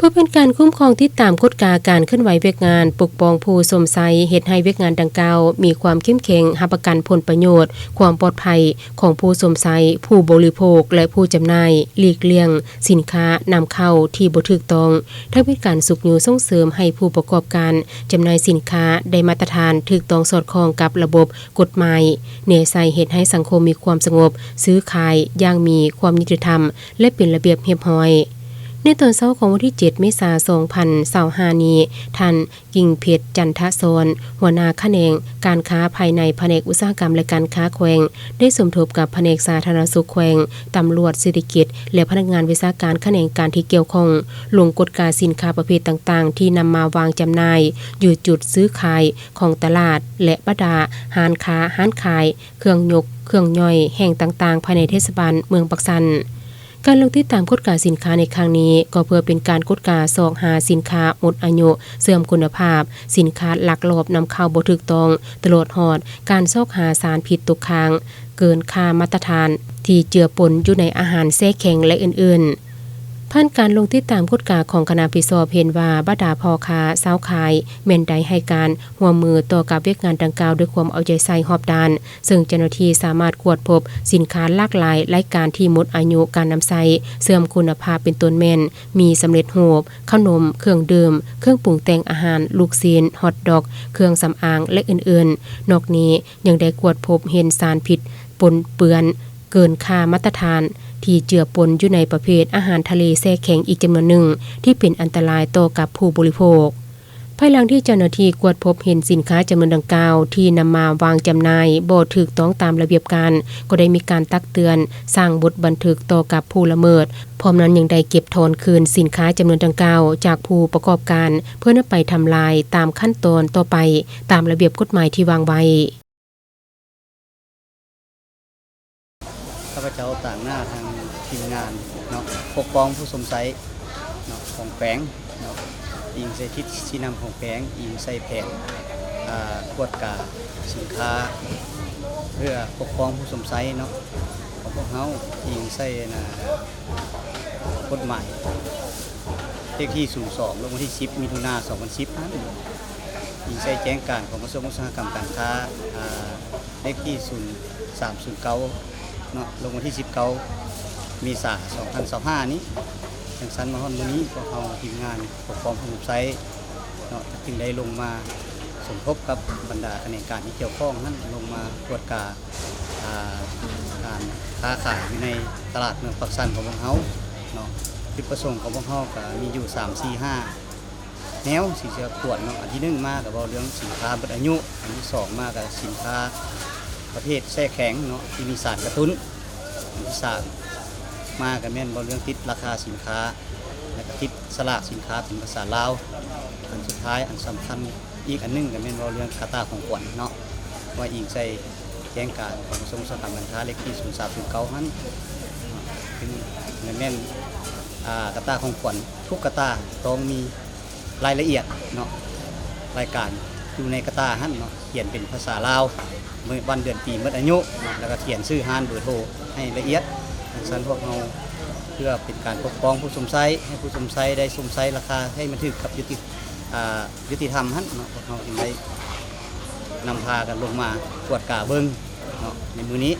พื่อเป็นการคุ้มครองติดตามกฎกาการเคลื่อนไหวเวียกงานปกป้องผู้สมใสเฮ็ดให้เวียกงานดังกล่าวมีความเข้มแข็งรับประกันผลประโยชน์ความปลอดภัยของผู้สมใสผู้บริโภคและผู้จำหน่ายหลีกเลี่ยงสินค้านำเข้าที่บ่ถูกต้องทั้งเป็นการสุกอยู่ส่งเสริมให้ผู้ประกอบการจำหน่ายสินค้าได้มาตรฐานถูกต้องสอดคล้องกับระบบกฎหมายเน้นใส่เฮ็ดให้สังคมมีความสงบซื้อขายอย่างมีความยุติธรรมและเป็นระเบียบเรียบร้อยในตอนเช้าของวันที่ 7 เมษายน 2025 นี้ท่านกิ่งเพชรจันทศรหัวหน้าแขนงการค้าภายในแผนกอุตสาหกรรมและการค้าแขวงได้สมทบกับแผนกสาธารณสุขแขวงตำรวจเศรษฐกิจและพนักงานวิชาการแขนงการที่เกี่ยวข้องลงกฎการสินค้าประเภทต่างๆที่นำมาวางจำหน่ายอยู่จุดซื้อขายของตลาดและบรรดาร้านค้าร้านขายเครื่องยกเครื่องย่อยแห่งต่างๆภายในเทศบาลเมืองปักสันการลงติดตามกฎการสินค้าในครั้งนี้ก็เพื่อเป็นการกฎการสอกหาสินค้าหมดอายุเสื่อมคุณภาพสินค้าลักลอบนำเข้าบ่ถูกต้องตลอดฮอดการซอกหาสารพิษตกค้างเกินค่ามาตรฐานที่เจือปนอยู่ในอาหารแช่แข็งและอื่นๆผ่านการลงติดตามกฎการของคณะพิสอบเห็นว่าบรรดาพ่อค้าสาวขายแม่นใดให้การร่วมมือต่อกับเวียกงานดังกล่าวด้วยความเอาใจใส่รอบด้านซึ่งเจ้าหน้าที่สามารถกวดพบสินค้าหลากหลายรายการที่หมดอายุการนำใช้เสื่อมคุณภาพเป็นต้นแม่นมีสำเร็จรูปขนมเครื่องดื่มเครื่องปรุงแต่งอาหารลูกชิ้นฮอทดอกเครื่องสำอางและอื่นๆนอกนี้ยังได้กวดพบเห็นสารพิษปนเปื้อนเกินค่ามาตรฐานที่เจือปนอยู่ในประเภทอาหารทะเลแช่แข็งอีกจำนวนหนึ่งที่เป็นอันตรายต่อกับผู้บริโภคภายหลังที่เจ้าหน้าที่กวดพบเห็นสินค้าจำนวนดังกล่าวที่นำมาวางจำหน่ายบ่ถูกต้องตามระเบียบการก็ได้มีการตักเตือนสร้างบทบันทึกต่อกับผู้ละเมิดพร้อมนั้นยังได้เก็บถอนคืนสินค้าจำนวนดังกล่าวจากผู้ประกอบการเพื่อนำไปทำลายตามขั้นตอนต่อไปตามระเบียบกฎหมายที่วางไว้ข้าพเจ้าต่างหน้าทางทีมงานเนาะปกป้องผู้สมใสเนาะของแฝงเนาะอิงใส่ทิศชี้นำของแฝงอิงใส่แผนกวดกาสินค้าเพื่อปกป้องผู้สมใสเนาะของพวกเขาอิงใส่กฎหมายเลขที่02ลงวันที่10มิถุนายน2010นั้นอิงใส่แจ้งการของกระทรวงอุตสาหกรรมการค้าเลขที่0309เนาะลงวันที่19เมษายน2025นี้ทางสันมาฮอนมื้อนี้พวกเราทีมงานปกป้องผู้สมใสเนาะจึงได้ลงมาสมทบกับบรรดาแผนกการที่เกี่ยวข้องนั้นลงมาตรวจการค้าขายในตลาดเมืองปักสันของพวกเราเนาะจุดประสงค์ของพวกเราก็มีอยู่3 4 5แนวที่จะตรวจเนาะอันที่1มาก็เรื่องสินค้าหมดอายุอันที่2มาก็สินค้าประเภทแช่แข็งเนาะที่มีสารกระตุ้นอันที่3มากันแม่นเรื่องติดราคาสินค้าและก็ติดสลากสินค้าเป็นภาษาลาวอันสุดท้ายอันสำคัญอีกอันนึงกันแม่นเรื่องกาตาของขวัญเนาะว่าอิงใส่แจ้งการของกระทรวงอุตสาหกรรมการค้าเลขที่0309นั้นเป็นแม่นกาตาของขวัญทุกกาตาต้องมีรายละเอียดเนาะรายการอยู่ในกาตาหั่นเนาะเขียนเป็นภาษาลาววันเดือนปีหมดอายุแล้วก็เขียนชื่อห้านเบอร์โทรให้ละเอียดสันพวกเราเพื่อเป็นการปกป้องผู้สมใสให้ผู้สมใสได้สมใสราคาให้มันถึงกับยุติธรรมหั่นเนาะพวกเราจึงได้นำพากันลงมาตรวจกาเบิ่งเนาะในมื้อนี้